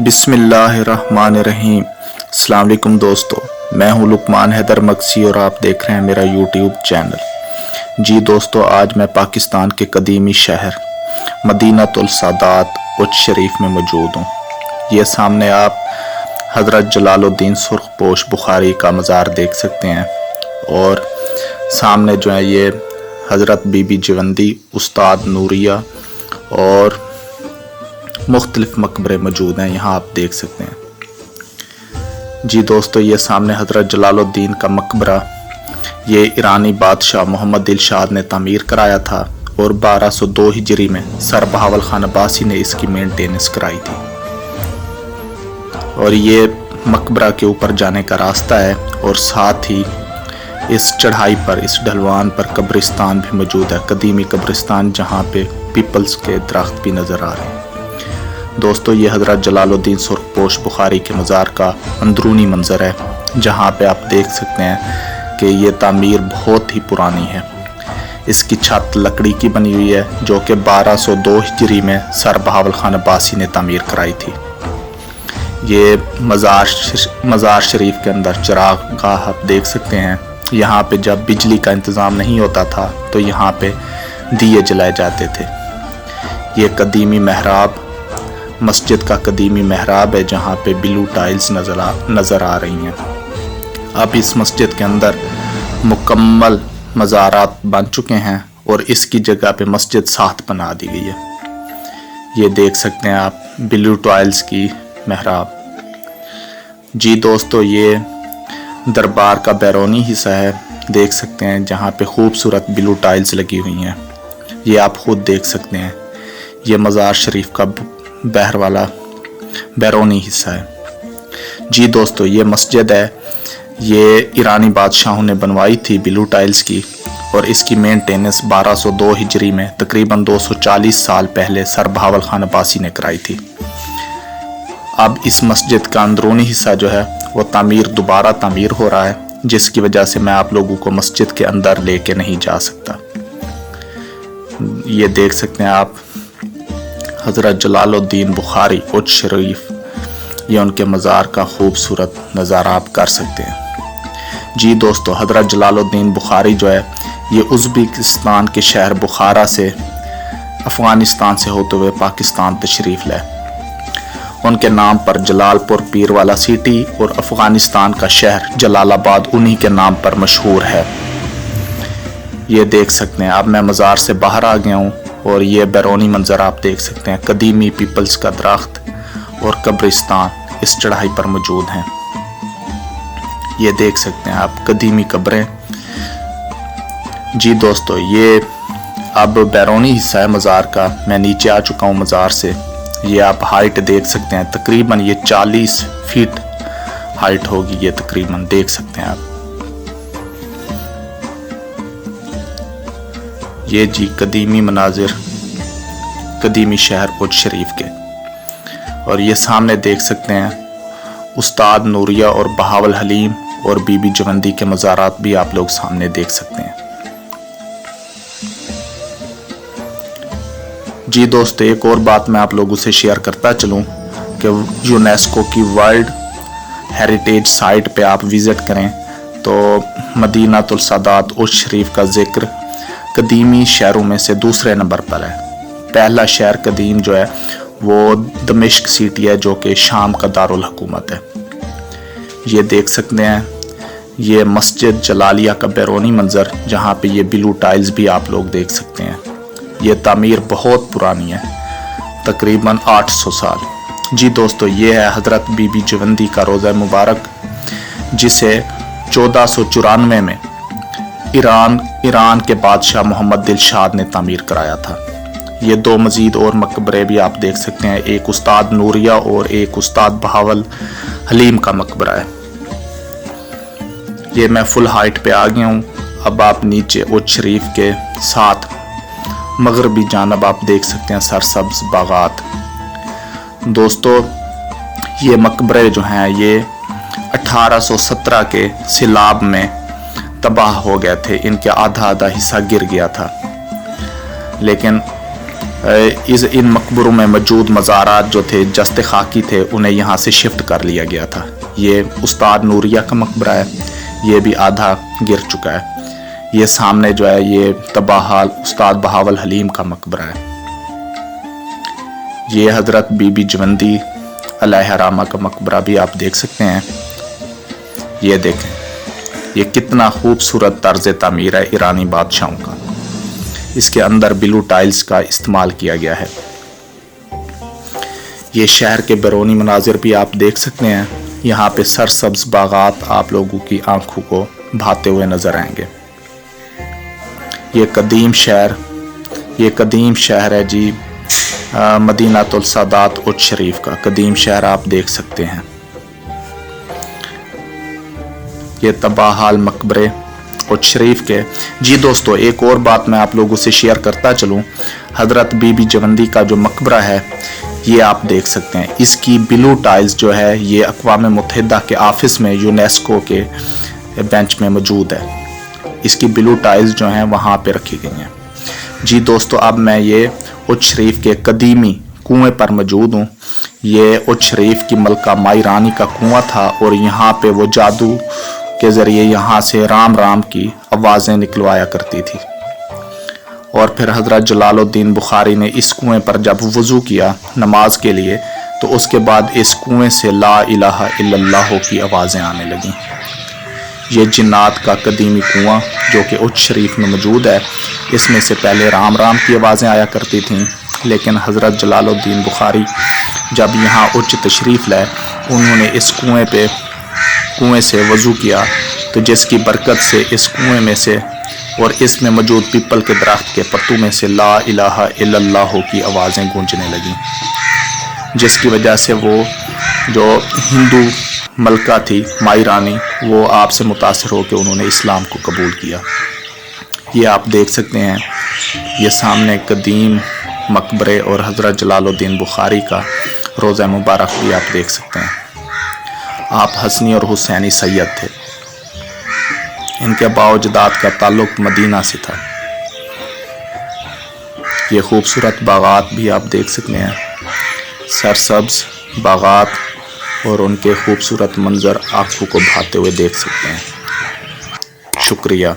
बिस्मिल्लाहिर्रहमानिर्रहीम। अस्सलाम वालेकुम दोस्तों, मैं हूं लुकमान हैदर मक्सी और आप देख रहे हैं मेरा यूट्यूब चैनल। जी दोस्तों, आज मैं पाकिस्तान के कदीमी शहर मदीनातुल सादात उच्च शरीफ में मौजूद हूं। ये सामने आप हज़रत जलालुद्दीन सुर्खपोश बुखारी का मज़ार देख सकते हैं और सामने जो है ये हज़रत बीबी जिवंदी, उस्ताद नूरिया और मुख्तलिफ मकबरे मौजूद हैं, यहाँ आप देख सकते हैं। जी दोस्तों, ये सामने हज़रत जलालुद्दीन का मकबरा ये ईरानी बादशाह मोहम्मद दिलशाद ने तामीर कराया था और 1202 हिजरी में सर बहावल खान अब्बासी ने इसकी मेंटेनेंस कराई थी। और ये मकबरा के ऊपर जाने का रास्ता है और साथ ही इस चढ़ाई पर, इस ढलवान पर कब्रिस्तान भी मौजूद है, कदीमी कब्रिस्तान, जहाँ पे पीपल्स के दरख्त भी नज़र आ रहे हैं। दोस्तों, ये हज़रत जलालुद्दीन सुर्खपोश बुखारी के मज़ार का अंदरूनी मंज़र है, जहाँ पे आप देख सकते हैं कि ये तामीर बहुत ही पुरानी है। इसकी छत लकड़ी की बनी हुई है जो कि 1202 हिजरी में सर बहावल खान अब्बासी ने तामीर कराई थी। ये मज़ार शरीफ के अंदर चिराग गाह आप देख सकते हैं। यहाँ पे जब बिजली का इंतज़ाम नहीं होता था तो यहाँ पे दिए जलाए जाते थे। ये कदीमी महराब, मस्जिद का कदीमी महराब है जहाँ पे ब्लू टाइल्स नज़र आ रही हैं। अब इस मस्जिद के अंदर मुकम्मल मज़ारात बन चुके हैं और इसकी जगह पे मस्जिद साथ बना दी गई है। ये देख सकते हैं आप ब्लू टाइल्स की महराब। जी दोस्तों, ये दरबार का बैरूनी हिस्सा है, देख सकते हैं, जहाँ पे खूबसूरत ब्लू टाइल्स लगी हुई हैं। ये आप खुद देख सकते हैं। ये मज़ार शरीफ का बहर वाला बैरूनी हिस्सा है। जी दोस्तों, ये मस्जिद है, ये ईरानी बादशाहों ने बनवाई थी ब्लू टाइल्स की और इसकी मेंटेनेंस 1202 हिजरी में तकरीबन 240 साल पहले सर बहावल खान अब्बासी ने कराई थी। अब इस मस्जिद का अंदरूनी हिस्सा जो है वो दोबारा तामीर हो रहा है, जिसकी वजह से मैं आप लोगों को मस्जिद के अंदर लेके नहीं जा सकता। ये देख सकते हैं आप हज़रत जलालुद्दीन बुखारी उच्च शरीफ, ये उनके मज़ार का खूबसूरत नज़ारा आप कर सकते हैं। जी दोस्तों, हज़रत जलालुद्दीन बुखारी जो है ये उज़्बेकिस्तान के शहर बुखारा से अफ़गानिस्तान से होते हुए पाकिस्तान तशरीफ़ लाए। उनके नाम पर जलालपुर पीरवाला सिटी और अफ़गानिस्तान का शहर जलालाबाद उन्हीं के नाम पर मशहूर है। ये देख सकते हैं। अब मैं मज़ार से बाहर आ गया हूँ और ये बैरूनी मंज़र आप देख सकते हैं। कदीमी पीपल्स का दरख्त और कब्रिस्तान इस चढ़ाई पर मौजूद हैं। ये देख सकते हैं आप कदीमी कब्रें। जी दोस्तों, ये अब बैरूनी हिस्सा है मज़ार का। मैं नीचे आ चुका हूँ मज़ार से। ये आप हाइट देख सकते हैं, तकरीबन ये 40 फीट हाइट होगी, ये तकरीबन देख सकते हैं आप। ये जी कदीमी मनाजिर कदीमी शहर उच्च शरीफ के। और ये सामने देख सकते हैं उस्ताद नूरिया और बहावल हलीम और बीबी जिवंदी के मज़ारात भी आप लोग सामने देख सकते हैं। जी दोस्तों, एक और बात मैं आप लोगों से शेयर करता चलूं कि यूनेस्को की वर्ल्ड हेरिटेज साइट पे आप विज़िट करें तो मदीनातुल सादात उच्च शरीफ का जिक्र कदीमी शहरों में से दूसरे नंबर पर है। पहला शहर कदीम जो है वो दमिश्क सिटी है, जो कि शाम का दारुल हुकूमत है। ये देख सकते हैं ये मस्जिद जलालिया का बैरूनी मंज़र, जहाँ पे ये ब्लू टाइल्स भी आप लोग देख सकते हैं। ये तामीर बहुत पुरानी है, तकरीबन 800 साल। जी दोस्तों, ये है हज़रत बीबी जिवंदी का रोज़ा मुबारक, जिसे 1494 में ईरान के बादशाह मोहम्मद दिलशाद ने तामीर कराया था। ये दो मज़ीद और मकबरे भी आप देख सकते हैं, एक उस्ताद नूरिया और एक उस्ताद बहावल हलीम का मकबरा है। ये मैं फुल हाइट पे आ गया हूँ। अब आप नीचे उच्च शरीफ के साथ मगरबी जानब आप देख सकते हैं सरसब्ज बागात। दोस्तों, ये मकबरे जो हैं ये 1817 के सैलाब में तबाह हो गए थे। इनके आधा हिस्सा गिर गया था, लेकिन इन मकबरों में मौजूद मज़ारात जो थे जस्ते खाकी थे, उन्हें यहाँ से शिफ्ट कर लिया गया था। ये उस्ताद नूरिया का मकबरा है, ये भी आधा गिर चुका है। ये सामने जो है ये तबाहाल उस्ताद बहावल हलीम का मकबरा है। ये हज़रत बीबी जवंदी अलैहिर्रहमा का मकबरा भी आप देख सकते हैं। ये देखें, ये कितना खूबसूरत तर्ज तामीर है ईरानी बादशाहों का। इसके अंदर ब्लू टाइल्स का इस्तेमाल किया गया है। ये शहर के बैरूनी मनाजिर भी आप देख सकते हैं। यहाँ पे सरसब्ज बागात आप लोगों की आंखों को भाते हुए नजर आएंगे। ये कदीम शहर है जी, मदीनातुल सादात उच शरीफ का कदीम शहर आप देख सकते हैं। ये तबाहाल मकबरे उच शरीफ के। जी दोस्तों, एक और बात मैं आप लोगों से शेयर करता चलूं। हज़रत बीबी जवंदी का जो मकबरा है ये आप देख सकते हैं। इसकी ब्लू टाइल्स जो है ये अक़वाम मुत्तहिदा के ऑफिस में यूनेस्को के बेंच में मौजूद है। इसकी ब्लू टाइल्स जो हैं वहाँ पे रखी गई हैं। जी दोस्तों, अब मैं ये उच शरीफ के कदीमी कुएं पर मौजूद हूँ। ये उच शरीफ की मलका माई रानी का कुआं था और यहाँ पे वो जादू के ज़रिए यहाँ से राम राम की आवाज़ें निकलवाया करती थी। और फिर हज़रत जलालुद्दीन बुखारी ने इस कुएं पर जब वज़ू किया नमाज के लिए, तो उसके बाद इस कुएं से ला इलाहा इल्लल्लाह की आवाज़ें आने लगीं। ये जिन्नात का कदीमी कुआं जो कि उच शरीफ में मौजूद है, इसमें से पहले राम राम की आवाज़ें आया करती थीं, लेकिन हज़रत जलालुद्दीन बुखारी जब यहाँ उच्च तशरीफ़ लाए, उन्होंने इस कुएं से वज़ू किया, तो जिसकी बरकत से इस कुएं में से और इसमें मौजूद पीपल के दरख्त के पत्तों में से ला इलाहा इल्लल्लाह की आवाज़ें गूंजने लगीं, जिसकी वजह से वो जो हिंदू मलका थी माई रानी, वो आपसे मुतासिर होकर उन्होंने इस्लाम को कबूल किया। ये आप देख सकते हैं, ये सामने कदीम मकबरे और हज़रत जलालुद्दीन बुखारी का रोज़ा मुबारक भी आप देख सकते हैं। आप हसनी और हुसैनी सैयद थे। इनके बाओजदाद का ताल्लुक मदीना से था। ये खूबसूरत बागात भी आप देख सकते हैं, सरसब्ज बागात, और उनके खूबसूरत मंजर आँखों को भाते हुए देख सकते हैं। शुक्रिया।